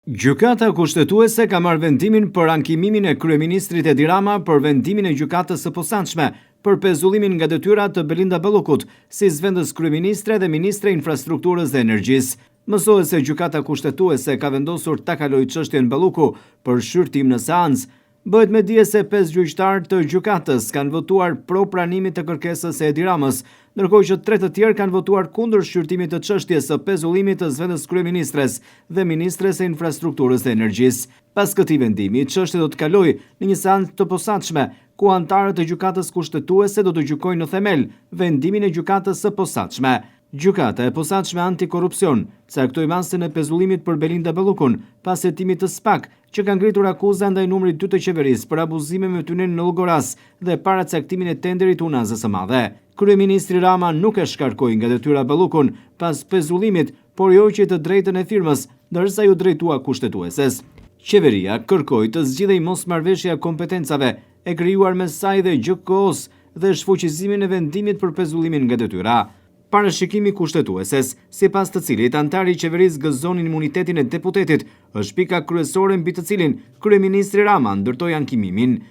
Gjykata kushtetuese ka marrë vendimin për ankimimin e kryeministrit Edi Rama për vendimin e gjykatës së posaçme për pezullimin nga detyra të Belinda Ballukut si zëvendës kryeministre dhe ministre infrastrukturës dhe energjisë. Mësohet se gjykata kushtetuese ka vendosur ta kalojë çështjen Balluku për shqyrtim në seancë. Bëhet me dije se 5 gjyqtarë të gjykatës kanë votuar pro pranimit të kërkesës së Edi Ramës, ndërkohë që 3 të tjerë kanë votuar kundër shqyrtimit të çështjes së pezullimit të zëvendës kryeministres dhe ministres së infrastrukturës dhe energjisë. Pas këtij vendimi, çështja do të kalojë në një seancë të posaçme, ku anëtarët e gjykatës kushtetuese do të gjykojnë në themel vendimin e gjykatës së posaçme. Gjykata e posaçme antikorrupsion caktoi masën e pezullimit për Belinda Ballukun pas hetimit të SPAK, që ka ngritur akuza ndaj numrit 2 të qeverisë për abuzime me tunelin në Llogoras dhe para caktimin e tenderit Unazës së Madhe. Kryeministri Rama nuk e shkarkoi nga detyra Ballukun pas pezullimit, por joqi të drejtën e firmës, ndërsa ju drejtua kushtetueses. Qeveria kërkoi të zgjidhej mosmarrveshja e kompetencave e krijuar mes saj dhe GKO-s dhe shfuqizimin e vendimit për pezullimin nga detyra. Parashikimi kushtetueses, sipas të cilit antari i qeverisë gëzonin imunitetin e deputetit, është pika kryesore mbi të cilin kryeministri Rama ndërtoi ankimimin.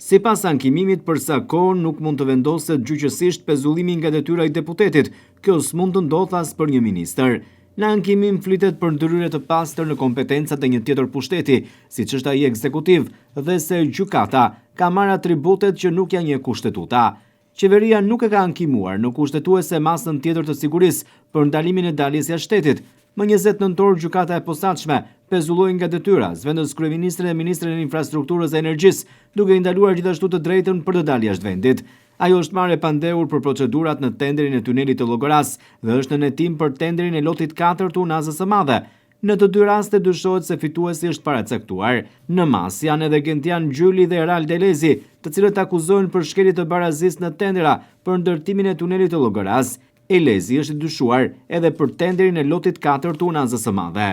Sipas ankimimit, për sa kohë nuk mund të vendoset gjyqësisht pezullimi nga detyra i deputetit, kjo s'mund të ndodhë as për një ministër. Në ankimim flitet për ndryrje të pastër në kompetencat e një tjetër pushteti, siç është ai ekzekutiv, dhe se gjykata ka marrë atributet që nuk janë një kushtetuta. Qeveria nuk e ka ankimuar në kushtetuese masën tjetër të sigurisë për ndalimin e daljes jashtë shtetit. Më 20 nëntor gjykata e posaçme pezulloi nga detyra zëvendës kryeministrin dhe ministren e infrastrukturës dhe energjisë, duke i ndaluar gjithashtu të drejtën për të dalë jashtë vendit. Ajo është marrë e pandehur për procedurat në tenderin e tunelit të Llogoras dhe është në hetim për tenderin e lotit 4 të Unazës së Madhe. Në të dy raste dyshohet se fituesi është paracaktuar. Në mas janë edhe Gentian Gjyli dhe Eral Delezi, të cilët akuzohen për shkelje të barazisë në tendera për ndërtimin e tunelit të Llogoras. Elezi është dyshuar edhe për tenderin e lotit 4 të Unazës së Madhe.